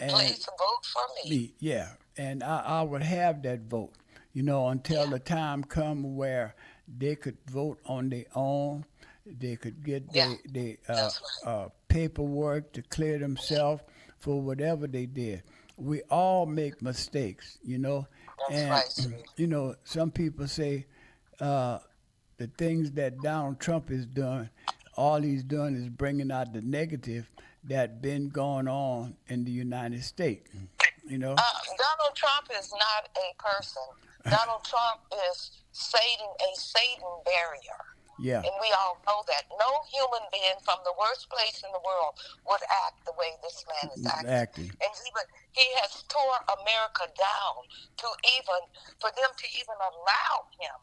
And Please vote for me. me, yeah, and I would have that vote, until Yeah, the time come where they could vote on their own, they could get yeah, their that's right. paperwork to clear themselves for whatever they did. We all make mistakes, That's and right, sweetie. some people say uh, the things that Donald Trump is doing, all he's doing is bringing out the negative that been going on in the United States. You know, Donald Trump is not a person. Donald Trump is Satan, a Satan barrier. yeah, And we all know that. No human being from the worst place in the world would act the way this man is acting. acting. And he has tore America down to even for them to even allow him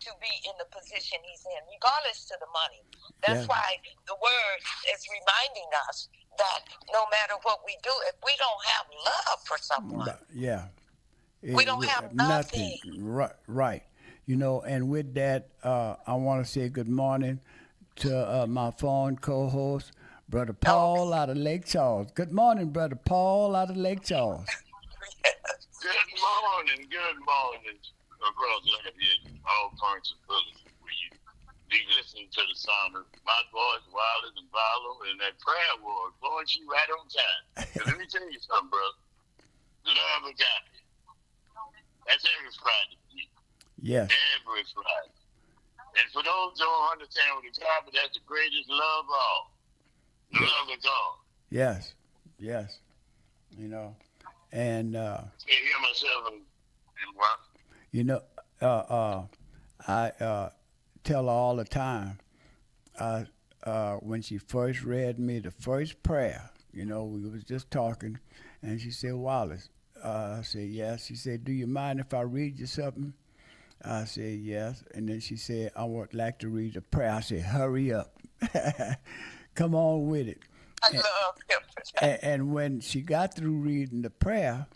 to be in the position he's in, regardless to the money. That's Yeah, why the word is reminding us that no matter what we do, if we don't have love for someone, yeah. we don't have Nothing. nothing. Right, right. And with that, I want to say good morning to my phone co-host, Brother Paul Okay. out of Lake Charles. Good morning, Brother Paul out of Lake Charles. Yes. Good morning across Lafayette, all points of Philly, where you be listening to the sound of my voice, Wilder and Follow, and that prayer war, blowing you right on time. And let me tell you something, brother. Love agape. That's every Friday for me. Yes, Every Friday. And for those who don't understand what agape, that's the greatest love of all. The yeah, love of God. yes, yes. You know, and I hear myself and what? you know, uh, uh, I tell her all the time. When she first read me the first prayer, we was just talking, and she said, Wallace. I said, yes. She said, do you mind if I read you something? I said, yes. And then she said, I would like to read the prayer. I said, hurry up. Come on with it. I And, love him for that. and when she got through reading the prayer,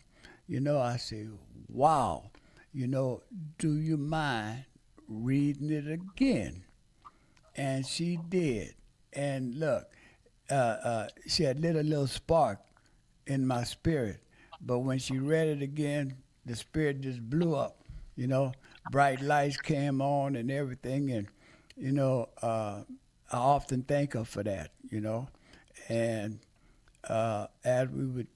I said, wow, do you mind reading it again? And she did. And look, she had lit a little spark in my spirit. But when she read it again, the spirit just blew up. You know, bright lights came on and everything. And I often thank her for that. And as we would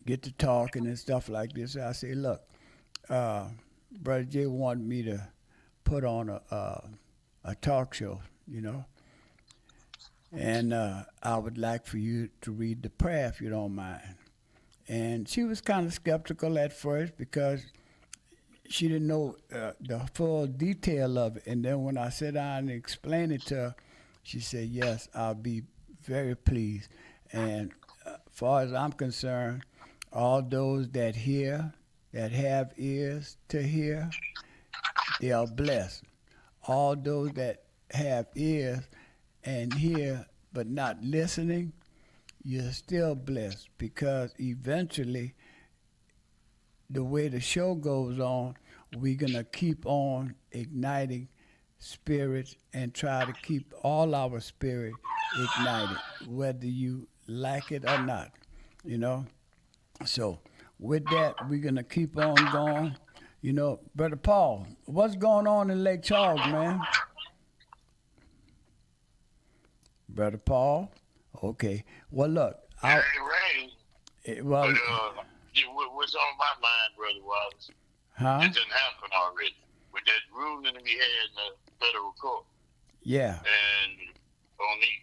get to talking and stuff like this, I say, look, uh, Brother Jay wanted me to put on a talk show. You know, and I would like for you to read the prayer if you don't mind. And she was kind of skeptical at first because she didn't know the full detail of it. And then when I sat down and explained it to her, she said, yes, I'll be very pleased. And far as I'm concerned, all those that hear, that have ears to hear, they are blessed. All those that have ears and hear but not listening, you're still blessed because eventually, the way the show goes on, we're going to keep on igniting spirits and try to keep all our spirit ignited, whether you like it or not, you know? So, with that, we're going to keep on going. Brother Paul, what's going on in Lake Charles, man? Brother Paul? Okay. Well, look, It ain't rain, but well, what's on my mind, Brother Wallace? huh? It didn't happen already with that ruling we had in the federal court Yeah. and on the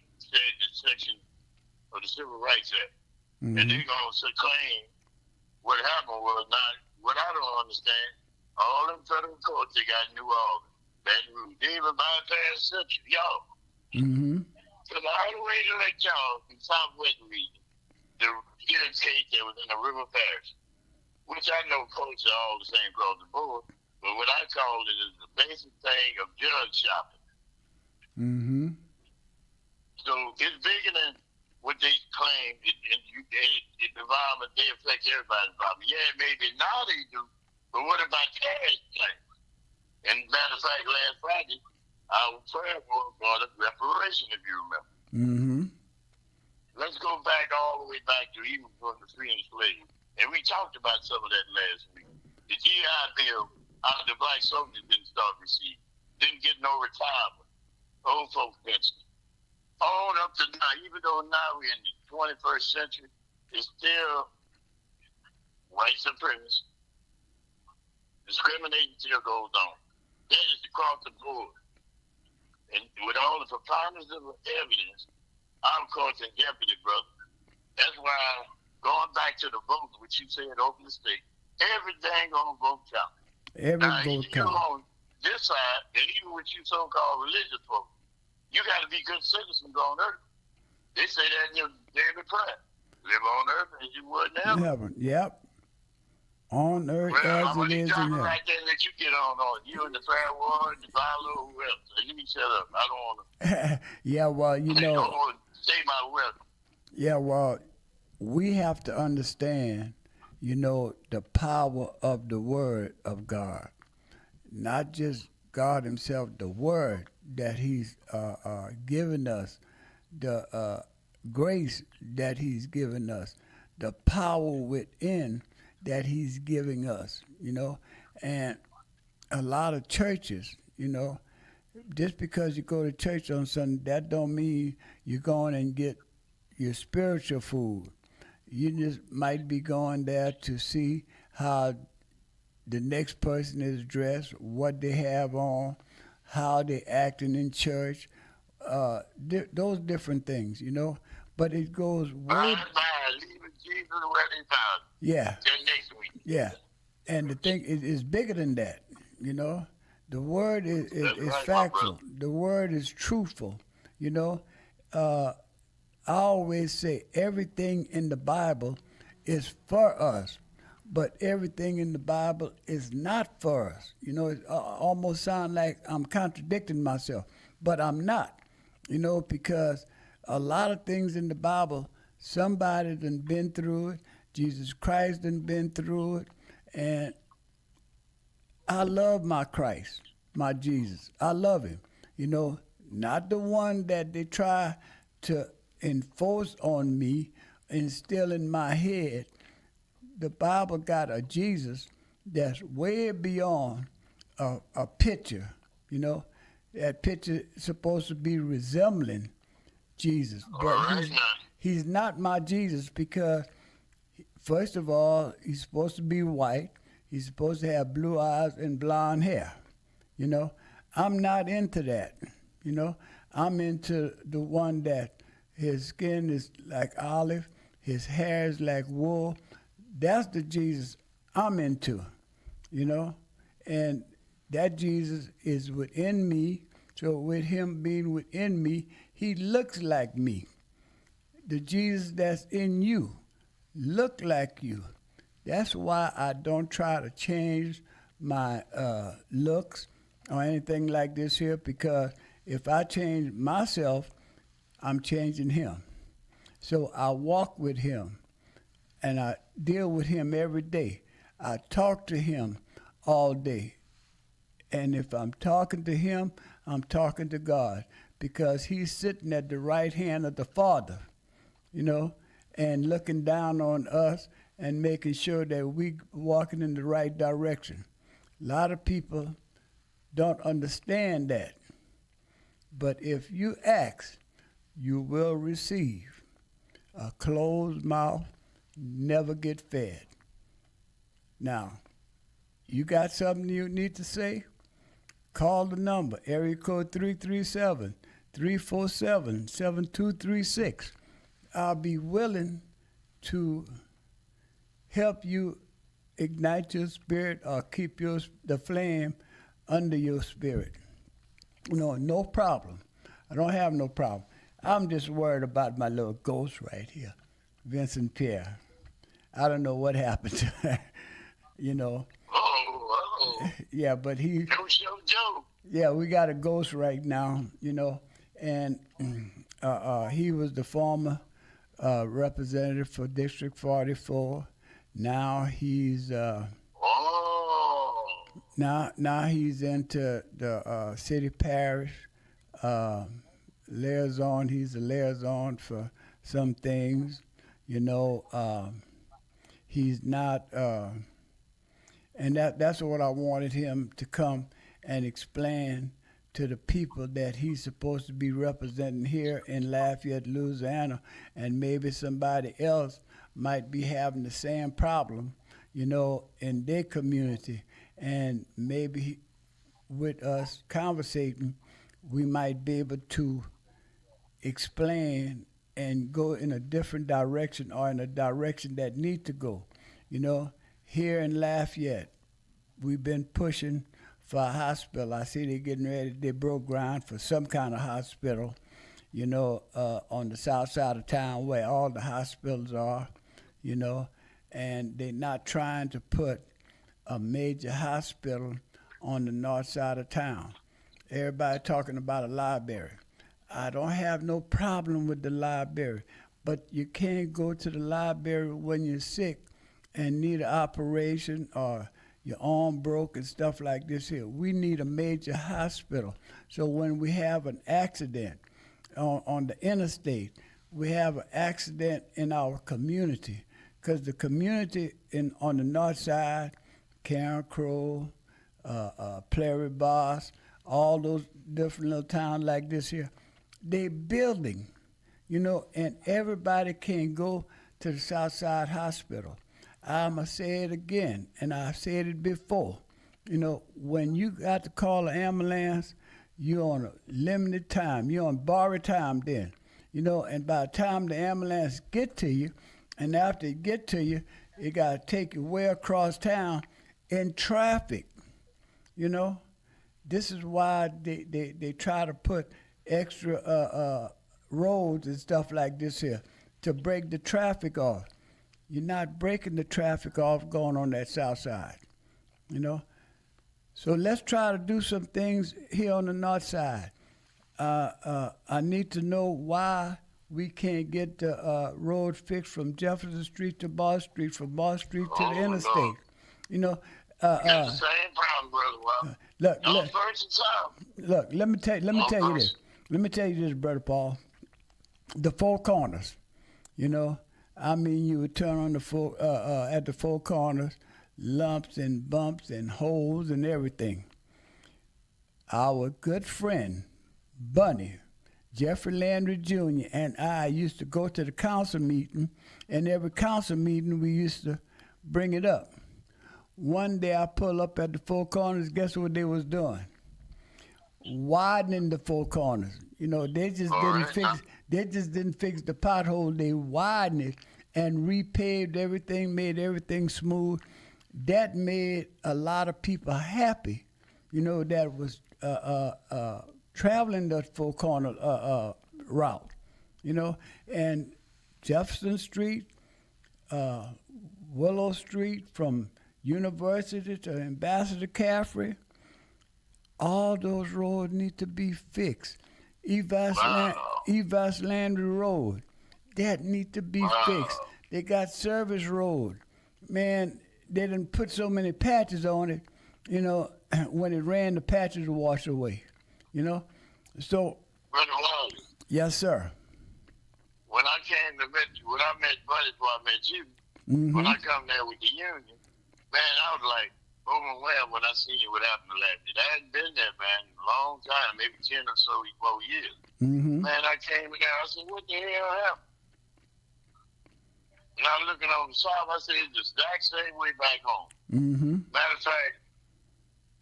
section of the Civil Rights Act. And Hmm. they're going to claim what happened was not what I don't understand. All them federal courts they got in New Orleans, Baton Rouge, they even bypassed Central, y'all. Hmm. Because all the way to Lake Charles in Southwest region, the hearing case that was in the River Parish, which I know courts are all the same across the board, but what I call it is the basic thing of judge shopping. Hmm. So it's bigger than what they claim. The environment, they affect everybody's environment. Yeah, maybe now they do, but what about cash claims? And matter of fact, last Friday, our prayer board brought up reparation, if you remember. Hmm. let's go back all the way back to even from the freeing slaves. And we talked about some of that last week. The GI Bill, the black soldiers didn't start receiving, didn't get no retirement, old folks pension. On up to now, even though now we're in the 21st century, it's still white supremacy. Discrimination still goes on. That is across the board. And with all the preponderance of evidence, I'm causing jeopardy, brother. That's why, going back to the vote, which you said open the state, everything on vote count. Every Now, vote even you count. on this side, and even with you so-called religious folks, you got to be good citizens on earth. They say that in your daily prayer. Live on earth as you would now. Heaven. Yep. On earth Well, as I'm going it to is in drop it heaven. right there and let you get on. You and the prayer warrior, the Bible, who else? You can shut up. I don't want to. Yeah, well, I don't want to say my welcome. yeah, well, we have to understand, the power of the Word of God. Not just God Himself, the Word that He's given us, the grace that He's given us, the power within that He's giving us, And a lot of churches, just because you go to church on Sunday, that don't mean you're going and get your spiritual food. You just might be going there to see how the next person is dressed, what they have on, how they acting in church, those different things, But it goes way. Leaving Jesus where they found. Yeah. Till next week. Yeah, and the thing is bigger than that. The word is Right, factual. The word is truthful. I always say everything in the Bible is for us, but everything in the Bible is not for us. It almost sounds like I'm contradicting myself, but I'm not. Because a lot of things in the Bible, somebody done been through it. Jesus Christ done been through it, and I love my Christ, my Jesus. I love Him. Not the one that they try to enforce on me, instill in my head. The Bible got a Jesus that's way beyond a picture. That picture is supposed to be resembling Jesus, but he's not my Jesus because, first of all, he's supposed to be white. He's supposed to have blue eyes and blonde hair. I'm not into that. I'm into the one that his skin is like olive, his hair is like wool. That's the Jesus I'm into, and that Jesus is within me. So with Him being within me, He looks like me. The Jesus that's in you look like you. That's why I don't try to change my looks or anything like this here, because if I change myself, I'm changing Him. So I walk with Him and I deal with Him every day. I talk to Him all day. And if I'm talking to Him, I'm talking to God, because He's sitting at the right hand of the Father, and looking down on us and making sure that we walking in the right direction. A lot of people don't understand that. But if you ask, you will receive. A closed mouth never get fed. Now, you got something you need to say? Call the number, area code 337-347-7236. I'll be willing to help you ignite your spirit or keep the flame under your spirit. No problem. I don't have no problem. I'm just worried about my little ghost right here, Vincent Pierre. I don't know what happened to her, Yeah, but he. Joe. Yeah, we got a ghost right now, and he was the former representative for District 44. Now he's now he's into the city parish liaison. He's a liaison for some things. You know, he's not, and that's what I wanted him to come and explain to the people that he's supposed to be representing here in Lafayette, Louisiana, and maybe somebody else might be having the same problem, you know, in their community, and maybe with us conversating, we might be able to explain and go in a different direction or in a direction that need to go. You know, here in Lafayette, we've been pushing for a hospital. I see they're getting ready, they broke ground for some kind of hospital, you know, on the south side of town where all the hospitals are, you know, and they're not trying to put a major hospital on the north side of town. Everybody talking about a library. I don't have no problem with the library, but you can't go to the library when you're sick and need an operation or your arm broke and stuff like this here. We need a major hospital. So when we have an accident on the interstate, we have an accident in our community, because the community on the north side, Karen Crow, Prairie Boss, all those different little towns like this here, they building, you know, and everybody can go to the Southside Hospital. I'ma say it again, and I've said it before. You know, when you got to call an ambulance, you're on a limited time. You're on borrowed time then. You know, and by the time the ambulance get to you, and after it get to you, it got to take you way across town in traffic, you know. This is why they try to put extra roads and stuff like this here to break the traffic off. You're not breaking the traffic off going on that south side, you know. So let's try to do some things here on the north side. I need to know why we can't get the road fixed from Jefferson Street to Ball Street, from Ball Street to the interstate. No. You know. Got the same problem, brother. Well, Look, no look, first time. look. Let me tell you this. Let me tell you this, brother Paul. The four corners. You know, I mean, you would turn on the four at the four corners, lumps and bumps and holes and everything. Our good friend, Bunny, Jeffrey Landry Jr., and I used to go to the council meeting, and every council meeting we used to bring it up. One day I pull up at the four corners, guess what they was doing? Widening the four corners. You know, they just didn't fix the pothole. They widened it and repaved everything, made everything smooth. That made a lot of people happy, you know, that was traveling that four corner route, you know. And Jefferson Street, Willow Street, from University to Ambassador Caffrey, all those roads need to be fixed. Evas Landry Road, that need to be fixed. They got Service Road. Man, they didn't put so many patches on it, you know, when it ran, the patches would wash away, you know. So, Brother Wally, yes, sir. when I came to met you, when I met Buddy before I met you, when I come there with the union, man, I was like overwhelmed when I seen you what happened to last year. I hadn't been there, man, in a long time, maybe 10 or so more years. Man, I came in there, I said, what the hell happened? And I'm looking on the south, I said, it's the exact same way back home. Matter of fact,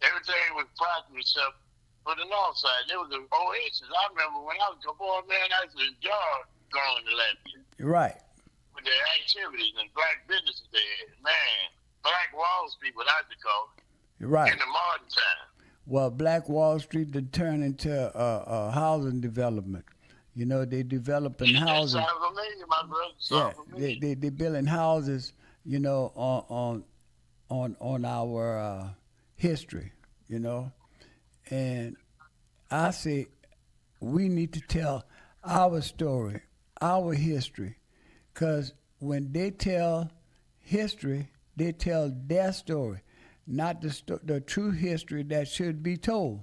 everything was properly except for the north side. There was an oasis. I remember when I was a boy, man, I was enjoying going to Lafayette. Right. With their activities and black businesses they had. Man, Black Wall Street, what I would call it. Right. In the modern time. Well, Black Wall Street did turn into a housing development. You know, they developing houses. Sounds familiar, my brother. Sounds familiar. They building houses, you know, on our history, you know. And I say we need to tell our story, our history, because when they tell history, they tell their story, not the true history that should be told,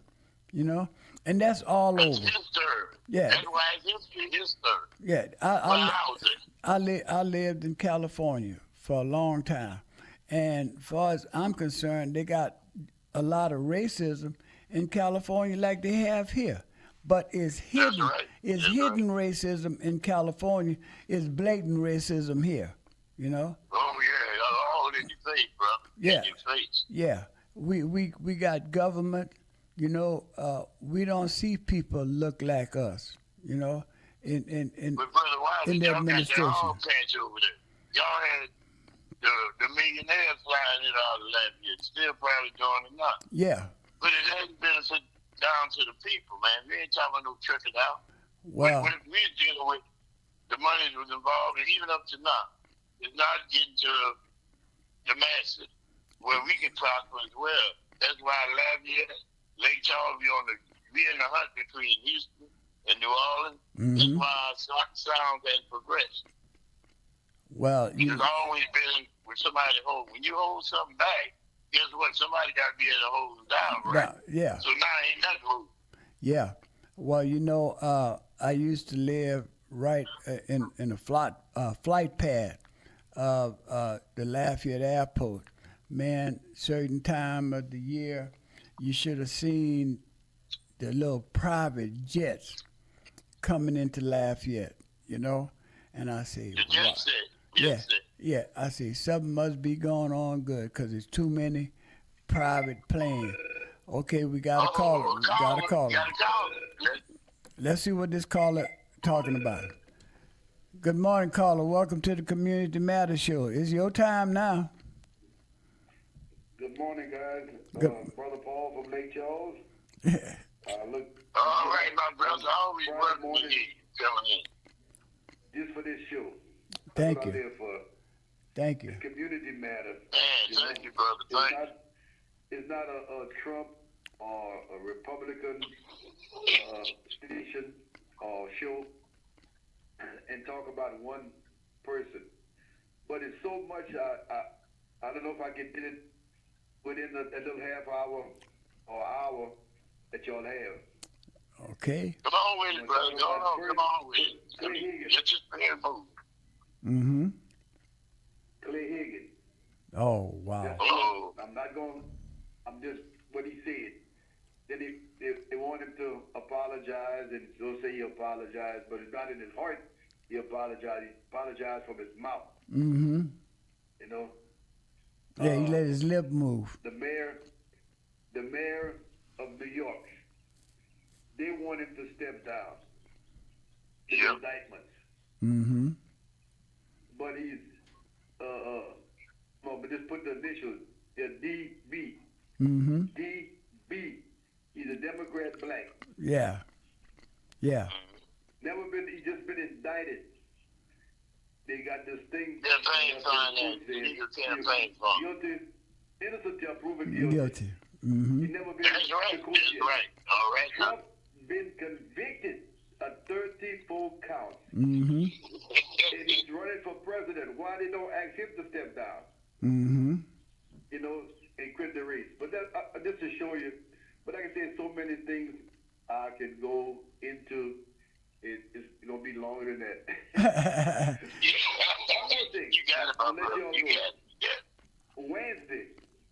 you know. And that's all That's over. his third. Yeah. That's why it's history, his third. Yeah, What house is it? I lived in California for a long time, and as far as I'm concerned, they got a lot of racism in California like they have here. But That's right. it's That's right. hidden racism in California. It's blatant racism here. You know? Oh yeah, all in your face, brother. Yeah. In your face. Yeah. We got government. You know, we don't see people look like us. You know, in But brother, why in is the y'all got that administration. all patch over there? Y'all had the millionaires flying it out of Lafayette, still probably doing it now. Yeah. But it hasn't been down to the people, man. We ain't talking about no trickle out. Well, What we're dealing with, the money that was involved, and even up to now, is not getting to the masses where we can prosper as well. That's why Lafayette, Lake Charles, we in the hunt between Houston and New Orleans. That's mhm. why our sound has progressed. Well, It's always been with somebody hold. When you hold something back, guess what? Somebody got to be able to hold it down, right? yeah. So now ain't nothing moving. Yeah. Well, you know, I used to live right in a flight pad of the Lafayette Airport. Man, certain time of the year, you should have seen the little private jets coming into Lafayette, you know? And I say, The wow. jet set. Yeah, Jet set. yeah. I see something must be going on good because there's too many private planes. Okay, we got a caller. We got a caller. Got a caller. Let's see what this caller talking about. Good morning, caller. Welcome to the Community Matters Show. It's your time now. Good morning, guys. Good. Brother Paul from Lake Charles. Look, All right, my brother. Always Friday working morning, with you. Coming in. just for this show. Thank That's what you. I'm there for. Thank you. It's community matters. Man, thank you, brother. Thank you. It's not a Trump or a Republican station or show and talk about one person. But it's so much. I don't know if I can get it within a little half hour or hour that y'all have. Okay. Come on with it, brother. Go on. Come on with it. I mean, get your spirit moving. Mm-hmm. Clay Higgins. Oh, wow. Oh. I'm not going. I'm just what he said. Then they want him to apologize, and he'll say he apologized, but it's not in his heart. He apologized. He apologized from his mouth. Mm-hmm. You know. Yeah, he let his lip move. The mayor of New York. They want him to step down. The Yep. indictments. Mm-hmm. But he's but just put the initials. They're DB. Mm-hmm. DB. He's a Democrat black. Yeah. Yeah. He just been indicted. They got this thing. Campaign finance. Legal campaign fund. Guilty, innocent till proven guilty. Guilty. Mm-hmm. He never been That's right. to court That's yet. right. All right. Trump been convicted of 34 counts. Mm-hmm. And he's running for president. Why they don't ask him to step down? Mm-hmm. You know, and quit the race. But that, just to show you, but like I said, so many things I can go into. It's going to be longer than that. You got it, my I'll let brother. y'all You go. got it. Yeah.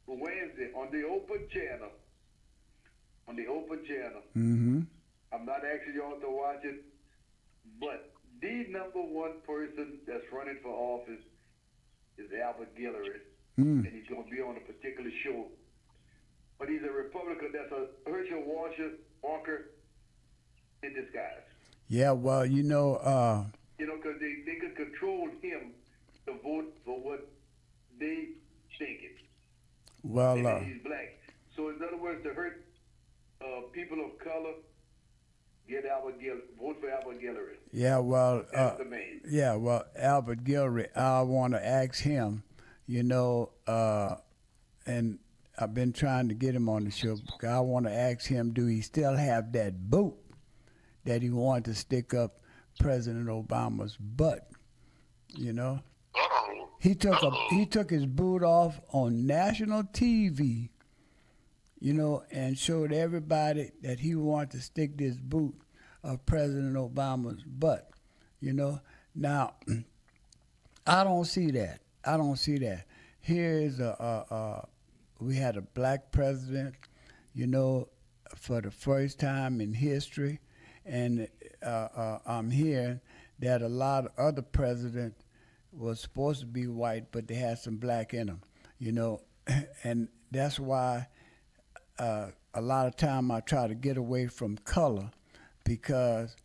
Wednesday, on the open channel, Mm-hmm. I'm not asking y'all to watch it, but the number one person that's running for office is Albert Guillory, and he's going to be on a particular show. But he's a Republican that's a Herschel Walker in disguise. Yeah, well, you know, You know, because they could control him to vote for what they thinking. well, And he's black. So in other words, to hurt people of color, vote for Albert Guillory. yeah, well, That's the man. yeah, well, Albert Gilroy, I want to ask him, you know, and I've been trying to get him on the show. Because I want to ask him, do he still have that boot that he wanted to stick up President Obama's butt? You know, Uh-oh. he took his boot off on national TV. You know, and showed everybody that he wanted to stick this boot of President Obama's butt. You know. Now, I don't see that. I don't see that. Here is we had a black president, you know, for the first time in history, and I'm hearing that a lot of other presidents was supposed to be white, but they had some black in them, you know, and that's why a lot of time I try to get away from color because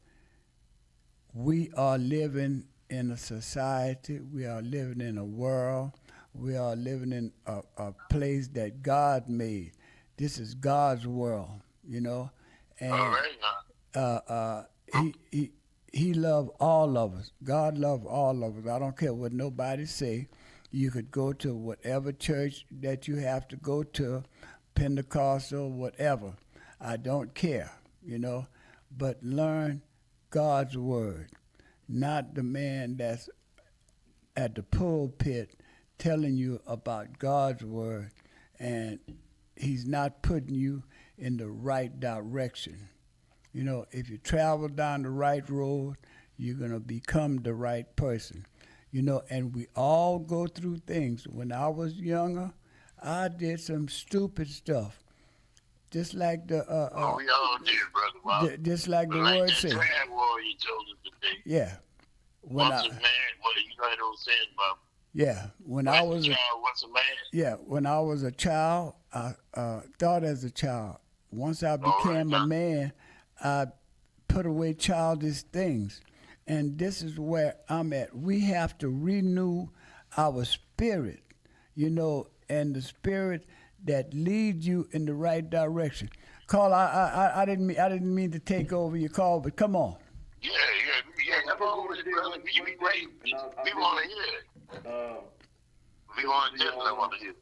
we are living in a society, we are living in a world, we are living in a place that God made. This is God's world, you know, All and right now. he loved all of us. God loved all of us. I don't care what nobody say. You could go to whatever church that you have to go to, Pentecostal, whatever. I don't care, you know, but learn God's word, not the man that's at the pulpit telling you about God's word and he's not putting you in the right direction. You know, if you travel down the right road, you're going to become the right person. You know, and we all go through things. When I was younger, I did some stupid stuff. Just like the Oh, we all did, brother. Wow. just like But the like word that says. prayer war you told us today. Yeah. When Once I a man, well, you know those saying about yeah, when I once was a child, once a man. yeah, when I was a child, I thought as a child. Once I All right became a now. man, I put away childish things. And this is where I'm at. We have to renew our spirit, you know, and the spirit that leads you in the right direction. Carl, I didn't mean to take over your call, but come on. Yeah. Come on with it, brother. We wait. We want to hear it. We want to definitely want to hear it.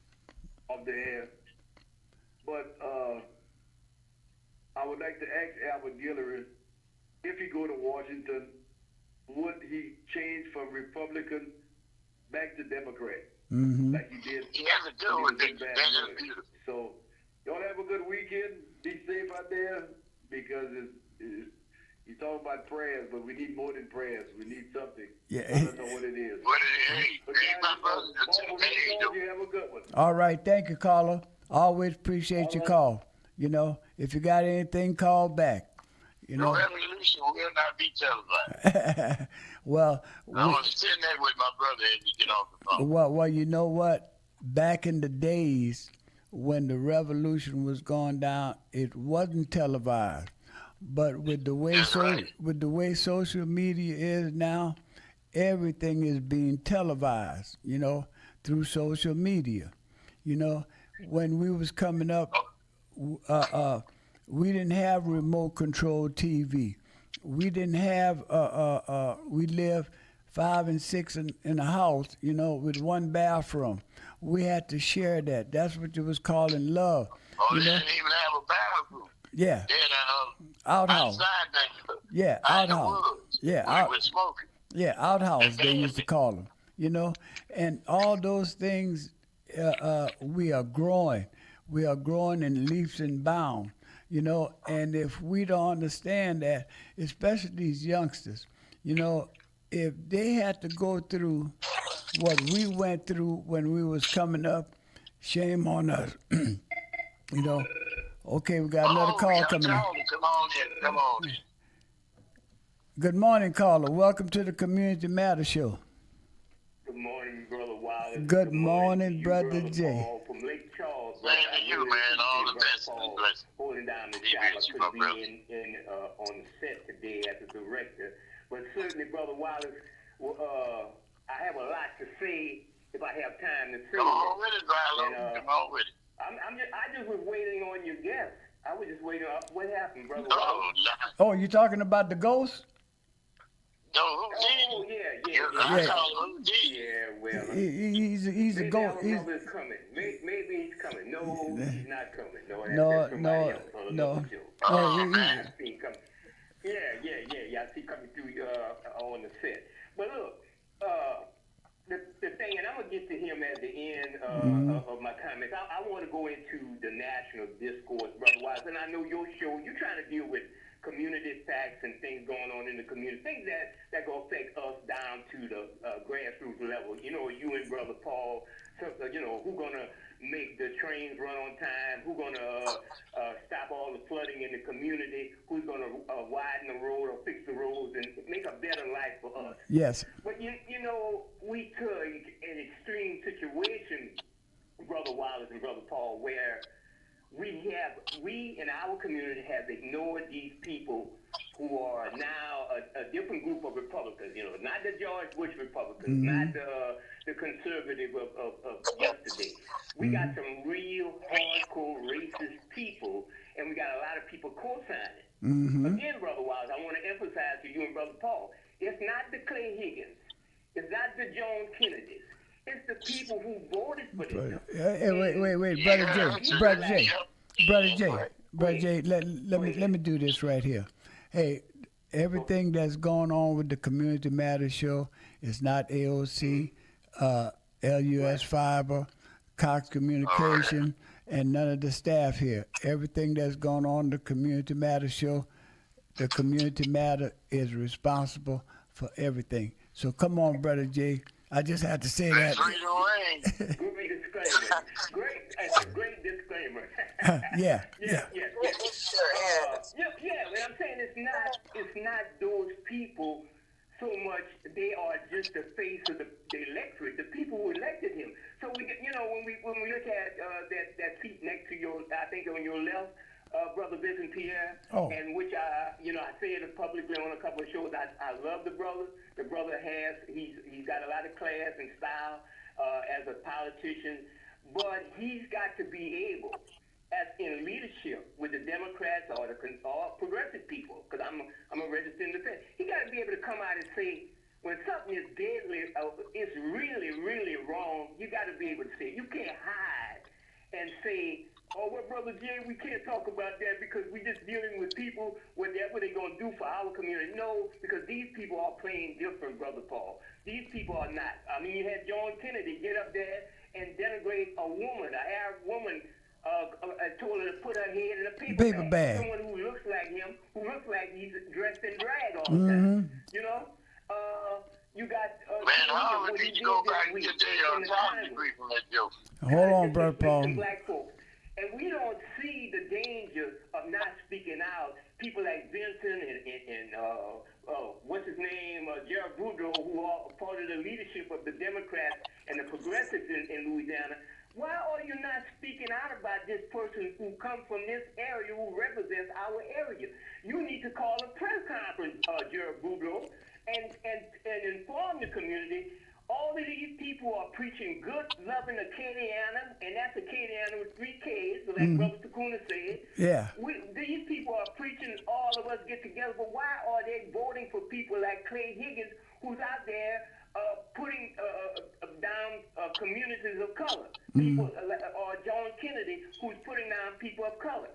Of the air. But I would like to ask Albert Guillory, if he go to Washington, would he change from Republican back to Democrat? Mm-hmm. Like he did. He has to do with it. back That is then. beautiful. So, y'all have a good weekend. Be safe out there because you talk about prayers, but we need more than prayers. We need something. Yeah. I don't know what it is. What it is. But Hey, my guys, brother. Paul, Hey, you have a good one. All right, thank you, caller. Always appreciate your call. You know, if you got anything, call back. You the know. revolution will not be televised. Well, I want to send that with my brother as we get off the phone. well, you know what? Back in the days when the revolution was going down, it wasn't televised. But with the way That's right. with the way social media is now, everything is being televised. You know, through social media. You know, when we was coming up, we didn't have remote control TV. We didn't have we lived 5 and 6 in a house, you know, with one bathroom. We had to share that. That's what you was calling love. Oh, You they know? didn't even have a bathroom. Yeah, They had outhouse. outside that. Yeah, Out in the outhouse. woods. Yeah, We out, was smoking. yeah, outhouse. They used to call them. You know, and all those things. We are growing. We are growing in leaps and bounds. You know, and if we don't understand that, especially these youngsters, you know, if they had to go through what we went through when we was coming up, shame on us. You know. Okay, we got another call coming in. Come on in. Come on in. Good morning, caller. Welcome to the Community Matter Show. Good morning, Brother Wallace. Good morning, to you, Brother Jay. Paul from Lake Charles. Same to you, man. All the best and Paul, blessings. holding down the Be job. with I you, my couldn't brother. be in on the set today as a director. But certainly, Brother Wallace, I have a lot to say if I have time to say Come on it. with it, Vilo. And, Come on with it. I just was waiting on your guest. I was just waiting on what happened, Brother Oh, Wallace. Oh, you talking about the ghost? no, who Oh, did? yeah. I call him who did. Yeah, well. He's a Maybe ghost. our brother is coming. Maybe he's coming. No, he's not coming. No, that's somebody No, else on no. another show. Oh, he- man. I see him coming. Yeah. I see coming through on the set. But look, the thing, and I'm gonna get to him at the end of my comments. I want to go into the national discourse, Brother Wise, and I know your show. You're trying to deal with community facts and things going on in the community, things that go affect us down to the grassroots level. You know, you and Brother Paul, you know, who gonna make the trains run on time, who gonna stop all the flooding in the community, who's gonna widen the road or fix the roads and make a better life for us. Yes. But you know, we took an extreme situation, Brother Wallace and Brother Paul, where we in our community have ignored these people who are now a different group of Republicans. You know, not the George Bush Republicans, not the conservative of yesterday. We got some real hardcore racist people, and we got a lot of people co-signing. Again, Brother Wallace, I want to emphasize to you and Brother Paul, it's not the Clay Higgins, it's not the John Kennedys. It's the people who voted for this. Hey, wait, Brother Jay, let me do this right here. Hey, everything that's going on with the Community Matters show is not AOC, LUS Fiber, Cox Communication, and none of the staff here. Everything that's going on in the Community Matters show, the Community Matter is responsible for everything. So come on, Brother Jay. I just had to say that. Great disclaimer. That's a great disclaimer. Yeah. Yeah. But I'm saying it's not those people so much. They are just the face of the electorate, the people who elected him. So when we look at that seat next to your, I think on your left, Brother Vincent Pierre, and which I say it publicly on a couple of shows. I love the brother. The brother he's got a lot of class and style as a politician, but he's got to be able, as in leadership with the Democrats or progressive people, because I'm a registered independent. He got to be able to come out and say when something is deadly, it's really, really wrong. You got to be able to say it. You can't hide and say, "Oh, well, Brother Jay, we can't talk about that because we're just dealing with people, whatever they're going to do for our community." No, because these people are playing different, Brother Paul. These people are not. I mean, you had John Kennedy get up there and denigrate a woman, an Arab woman, told her to put her head in a paper bag. Someone who looks like him, who looks like he's dressed in drag all the time. You know? You got... Man, how did you go back and get their college degree from that joke? Hold on, Brother Paul. Black folks. And we don't see the danger of not speaking out. People like Vincent and what's his name, Jared Boudreaux, who are part of the leadership of the Democrats and the progressives in Louisiana. Why are you not speaking out about this person who comes from this area, who represents our area? You need to call a press conference, Jared Boudreaux, and inform the community. All of these people are preaching good, loving Acadiana, and that's Acadiana with 3 Ks, like Brother Takuna said. Yeah. These people are preaching all of us get together, but why are they voting for people like Clay Higgins, who's out there putting down communities of color? People, or John Kennedy, who's putting down people of color.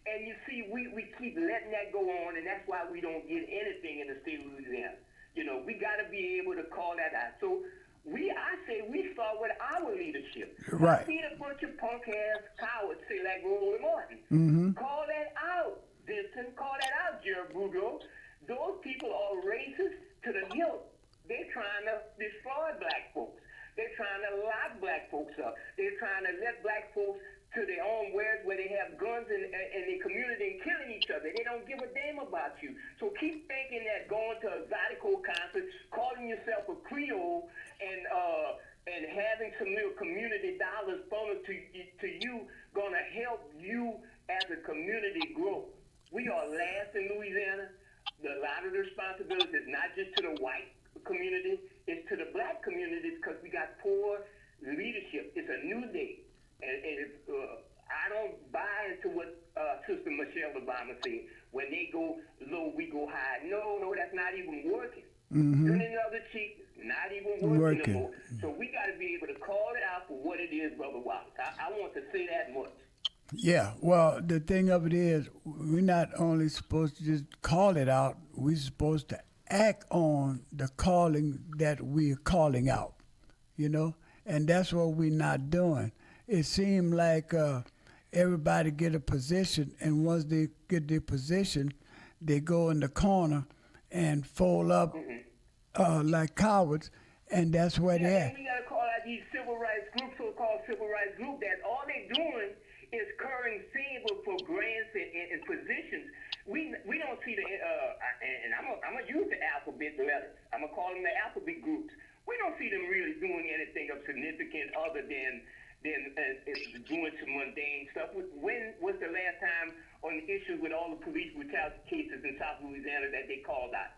And you see, we keep letting that go on, and that's why we don't get anything in the state of Louisiana. You know, we got to be able to call that out. So I say we start with our leadership. Right. I see a bunch of punk-ass cowards say like Roland Martin. Call that out, Vincent. Call that out, Jared Boudreaux. Those people are racist to the hilt. They're trying to destroy black folks. They're trying to lock black folks up. They're trying to let black folks to their own wares where they have guns in the community and killing each other. They don't give a damn about you. So keep thinking that going to a Zydeco concert, calling yourself a Creole, and having some little community dollars funneled to you gonna help you as a community grow. We are last in Louisiana. A lot of the responsibility is not just to the white community, it's to the black communities because we got poor leadership. It's a new day. And I don't buy into what Sister Michelle Obama said. When they go low, we go high. No, that's not even working. Turning the other cheek, not even working. No more. So we got to be able to call it out for what it is, Brother Wallace. I want to say that much. Yeah, well, the thing of it is, we're not only supposed to just call it out, we're supposed to act on the calling that we're calling out, you know? And that's what we're not doing. It seemed like everybody get a position, and once they get their position, they go in the corner and fold up like cowards, and that's where Yeah, they're and at. we gotta call out these civil rights groups, so-called civil rights groups, that all they're doing is currying favor for grants and positions. We don't see the and I'm gonna use the alphabet letters. I'm gonna call them the alphabet groups. We don't see them really doing anything of significant other than doing some mundane stuff. When was the last time on the issue with all the police brutality cases in South Louisiana that they called out?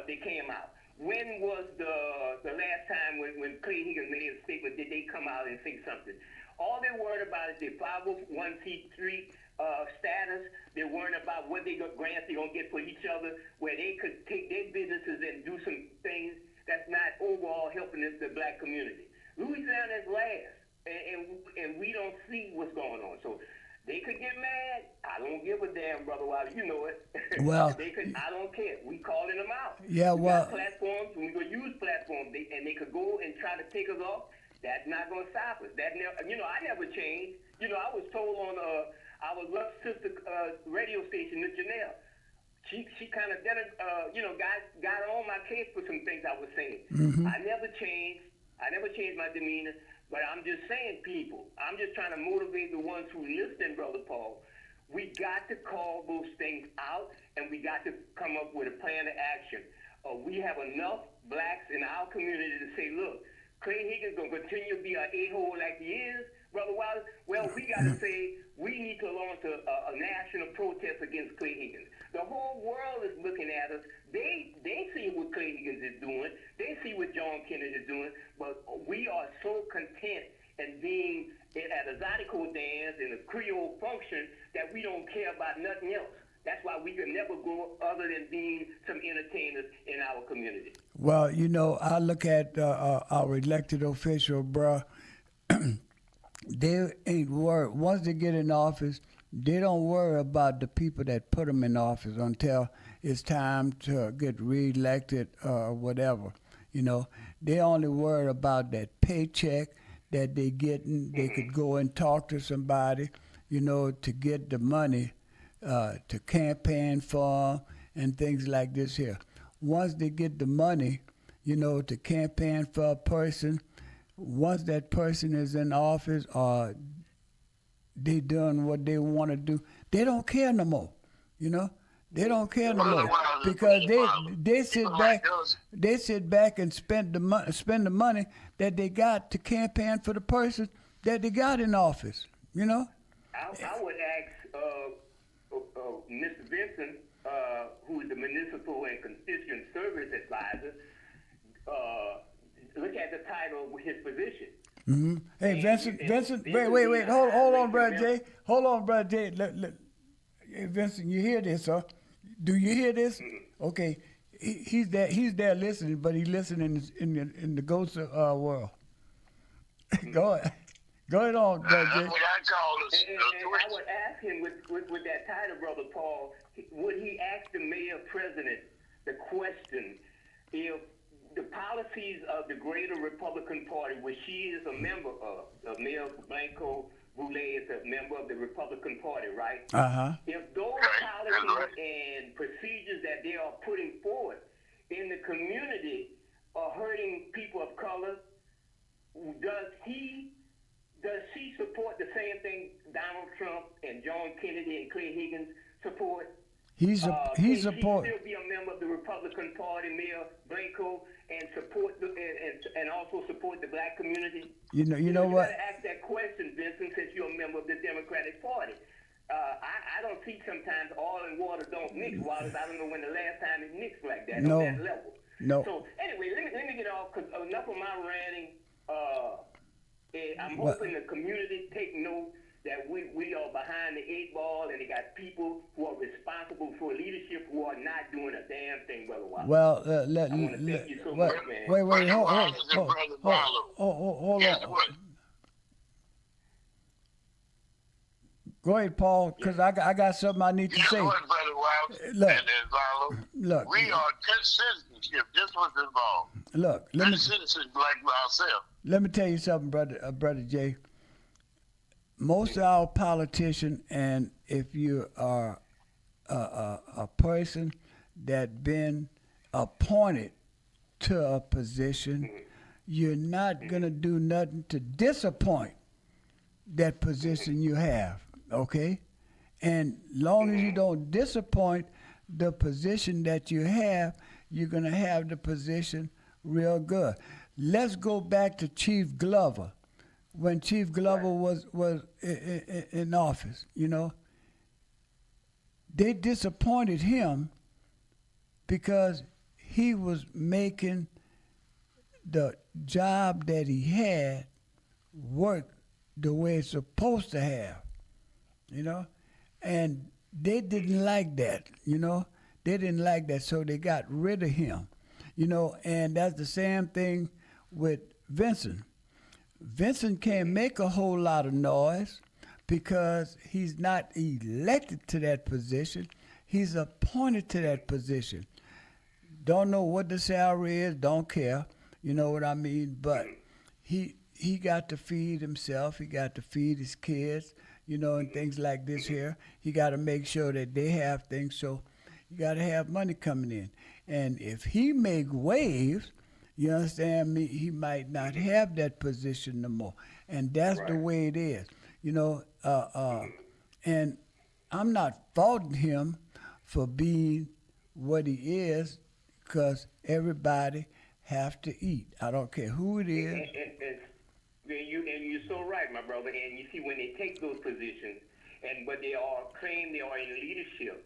They came out. When was the last time when Clay Higgins made a statement did they come out and say something? All they're worried about is their 501c3 status. They're worried about what grants they're going to get for each other, where they could take their businesses and do some things that's not overall helping the black community. Louisiana is last, and we don't see what's going on. So they could get mad. I don't give a damn, Brother Wiley. You know it. Well, I don't care. We calling them out. Yeah, we well, got platforms, and we gonna use platforms, and they could go and try to take us off. That's not gonna stop us. I never changed. I was told on our love sister radio station, Miss Janelle. She kind of got on my case for some things I was saying. I never changed. I never changed my demeanor. But I'm just saying, people, I'm just trying to motivate the ones who listen, Brother Paul. We got to call those things out, and we got to come up with a plan of action. We have enough blacks in our community to say, look, Clay Higgins going to continue to be an a-hole like he is, Brother Wallace. Well, we got to say we need to launch a national protest against Clay Higgins. The whole world is looking at us. They see what Clay Higgins is doing. They see what John Kennedy is doing. But we are so content in being at a Zydeco dance and a Creole function that we don't care about nothing else. That's why we can never go other than being some entertainers in our community. Well, I look at our elected official, bruh. They ain't worried. Once they get in office, they don't worry about the people that put them in office until it's time to get reelected or whatever. They only worry about that paycheck that they getting. They could go and talk to somebody, to get the money to campaign for and things like this here. Once they get the money, to campaign for a person, once that person is in office or they done what they want to do, they don't care no more. They don't care no more because they sit back and spend the money that they got to campaign for the person that they got in office. I would ask Mr. Vincent, who is the municipal and constituent service advisor, look at the title of his position. Mm-hmm. Hey, Vincent, wait. Hold on, Brother Jay. Hold on, Brother Jay. Hey, Vincent, you hear this, huh? Do you hear this? Mm-hmm. Okay. He's there listening, but he's listening in the ghost world. Go ahead on, Brother Jay. That's what I call it. And I would ask him with that title, Brother Paul, would he ask the mayor president the question if the policies of the greater Republican Party, which she is a member of Mayor Blanco Boulay is a member of the Republican Party, right? Uh-huh. If those policies and procedures that they are putting forward in the community are hurting people of color, does she support the same thing Donald Trump and John Kennedy and Clay Higgins support? He support. Can she still be a member of the Republican Party, Mayor Blanco, and support and also support the black community? You know what? You got to ask that question, Vincent, since you're a member of the Democratic Party. I don't see sometimes oil and water don't mix. Wallace, I don't know when the last time it mixed like that on that level. No. So anyway, let me get off because enough of my ranting. I'm hoping the community take note that we are behind the 8 ball, and they got people who are responsible for leadership who are not doing a damn thing, Brother Wallace. Well, I want to thank you so much, man. Wait, hold on. Go ahead, Paul, because I got something I need to say. What, Brother Wallace and Valo? Look. We are good citizenship. This was involved. Look, good citizens like ourselves. Let me tell you something, brother Jay. Most of our politicians, and if you are a person that been appointed to a position, you're not gonna do nothing to disappoint that position you have. Okay, and long as you don't disappoint the position that you have, you're gonna have the position real good. Let's go back to Chief Glover. When Chief Glover was in office, they disappointed him because he was making the job that he had work the way it's supposed to have, and they didn't like that, they didn't like that, so they got rid of him, and that's the same thing with Vincent. Vincent can't make a whole lot of noise because he's not elected to that position. He's appointed to that position. Don't know what the salary is, don't care, you know what I mean? But he got to feed himself, he got to feed his kids, and things like this here. He got to make sure that they have things, so you got to have money coming in. And if he make waves, you understand me, he might not have that position no more. And that's the way it is, and I'm not faulting him for being what he is, because everybody have to eat. I don't care who it is. And you're so right, my brother. And you see, when they take those positions, and what they are claim they are in leadership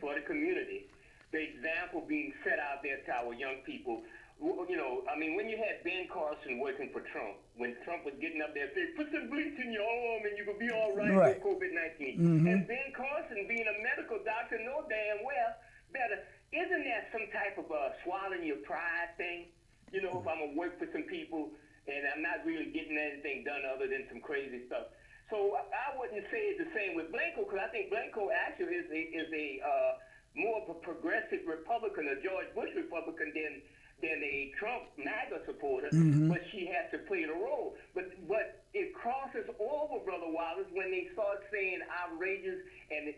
for the community, the example being set out there to our young people. When you had Ben Carson working for Trump, when Trump was getting up there saying, put some bleach in your arm and you will be all right with COVID-19. And Ben Carson, being a medical doctor, know damn well better. Isn't that some type of swallowing your pride thing? If I'm going to work for some people and I'm not really getting anything done other than some crazy stuff. So I wouldn't say it's the same with Blanco, because I think Blanco actually is a more of a progressive Republican, a George Bush Republican than a Trump MAGA supporter, but she has to play the role. But it crosses over, Brother Wallace, when they start saying outrageous and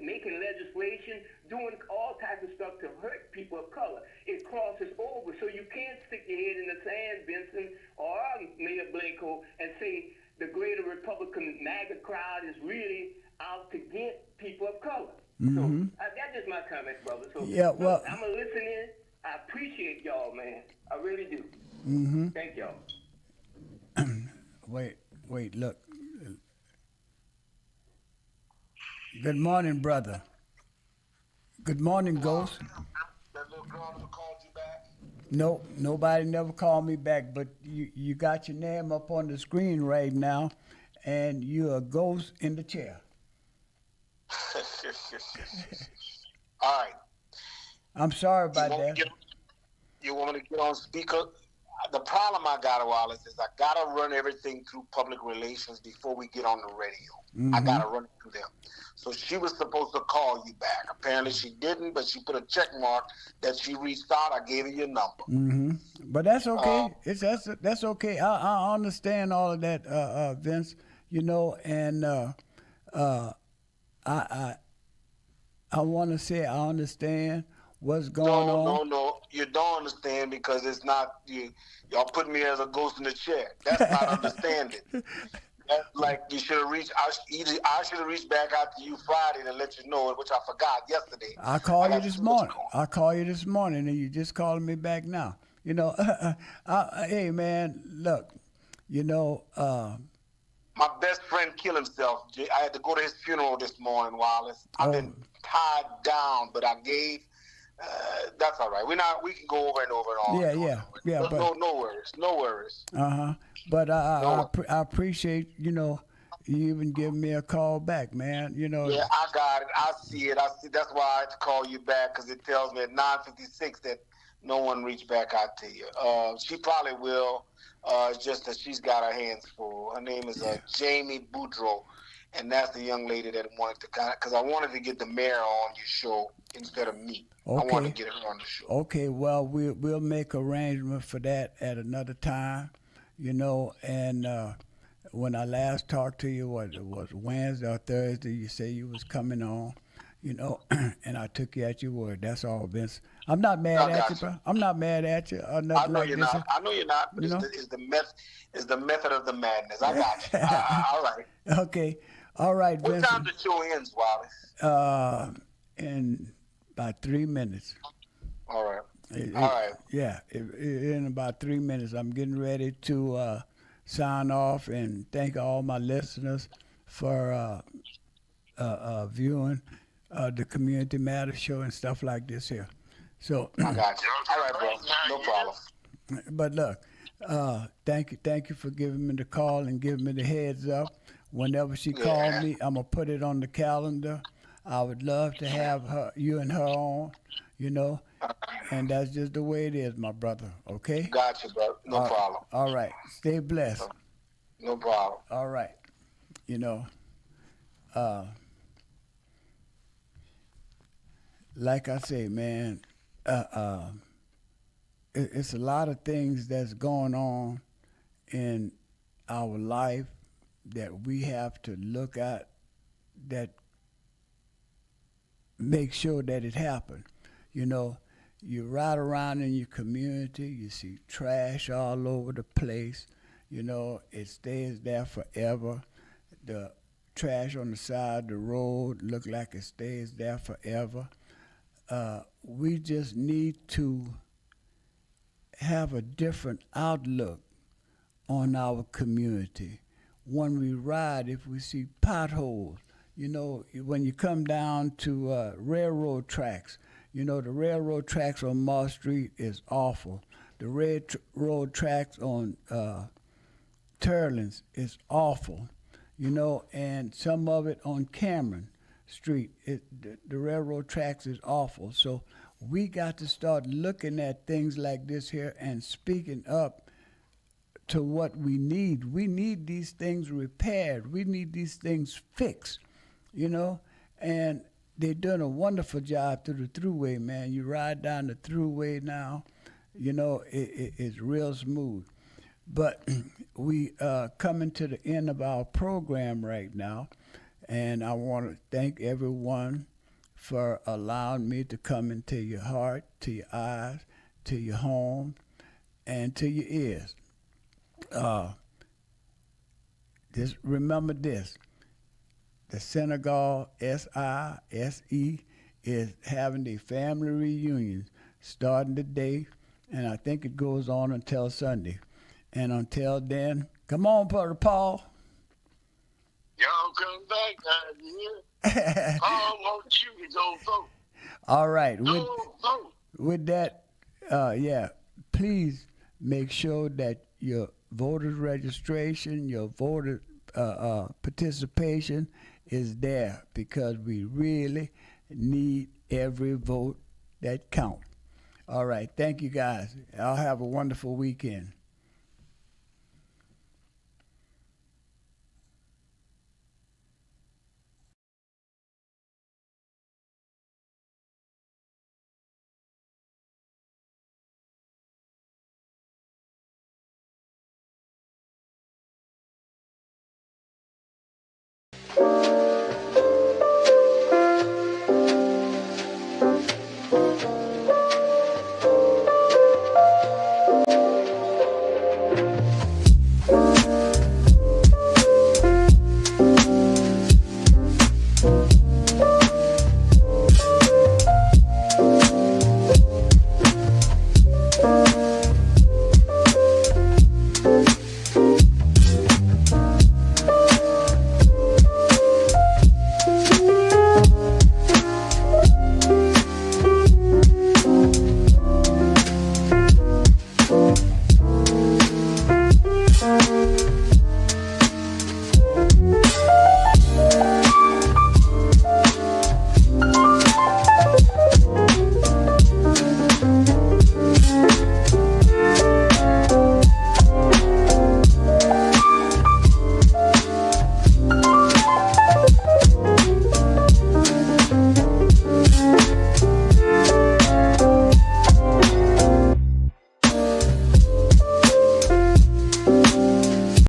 making legislation, doing all types of stuff to hurt people of color. It crosses over. So you can't stick your head in the sand, Vincent, or Mayor Blanco, and say the greater Republican MAGA crowd is really out to get people of color. So that's just my comment, brother. So look, I'm going to listen in. I appreciate y'all, man. I really do. Thank y'all. Wait, look. Good morning, brother. Good morning, Ghost. That little girl never called you back? Nope, nobody never called me back, but you got your name up on the screen right now, and you're a ghost in the chair. All right. I'm sorry about that. You want me to get on speaker? The problem I got, Wallace, is I got to run everything through public relations before we get on the radio. I got to run it through them. So she was supposed to call you back. Apparently she didn't, but she put a check mark that she reached out. I gave her your number. But that's okay. That's okay. I understand all of that, Vince. And I want to say I understand what's going on. No. You don't understand, because it's not you. Y'all put me as a ghost in the chair. That's not understanding. That's like you should have reached. I should have reached back out to you Friday to let you know it, which I forgot yesterday. I called you this morning, and you just calling me back now. Hey man, look. My best friend killed himself. I had to go to his funeral this morning, Wallace. I've been tied down, but I gave. That's all right. We can go over and over and on. Yeah. But no worries. But I appreciate you even giving me a call back, man. Yeah, I got it. I see it. That's why I had to call you back, because it tells me at 9:56 that no one reached back out to you. She probably will. It's just that she's got her hands full. Her name is Jamie Boudreaux. And that's the young lady that wanted to because I wanted to get the mayor on your show instead of me. Okay. I wanted to get her on the show. Okay, well, we'll make arrangements for that at another time, and when I last talked to you, it was Wednesday or Thursday, you say you was coming on, you know, and I took you at your word. That's all, Vince. I'm not mad I at you, got you. bro. I'm not mad at you or I nothing know like you're this. not. I know you're not. But You know. it's the method of the madness. I got you. All right. Okay. All right, What time Vincent. the show ends, Wallace? In about 3 minutes. All right. It, All it, right. yeah, in about 3 minutes, I'm getting ready to sign off and thank all my listeners for viewing the Community Matters show and stuff like this here. So, I got you. All right, bro. No problem. but look, thank you for giving me the call and giving me the heads up. Whenever she called Yeah. me, I'm gonna put it on the calendar. I would love to have you and her on, you know, and that's just the way it is, my brother. Okay. Got you, bro. No problem. All right. Stay blessed. No problem. All right. You know, uh, like I say, man, it's a lot of things that's going on in our life that we have to look at that make sure that it happened. You know, you ride around in your community, you see trash all over the place. You know, it stays there forever. The trash on the side of the road look like it stays there forever. We just need to have a different outlook on our community. When we ride, if we see potholes, you know, when you come down to railroad tracks, you know, the railroad tracks on Mall Street is awful. The railroad tracks on Turlins is awful, you know, and some of it on Cameron Street, the railroad tracks is awful. So we got to start looking at things like this here and speaking up to what we need. We need these things repaired. We need these things fixed, you know, and they're doing a wonderful job through the thruway, man. You ride down the thruway now, you know, it's real smooth. But we coming to the end of our program right now, and I want to thank everyone for allowing me to come into your heart, to your eyes, to your home, and to your ears. Just remember this. The Senegal SISE is having a family reunion starting today, and I think it goes on until Sunday. And until then, come on, Brother Paul. Y'all come back out here. Paul wants you to go vote. All right. Go vote. With that, yeah, please make sure that your voter's registration, your voter participation is there, because we really need every vote that counts. All right. Thank you, guys. I'll have a wonderful weekend.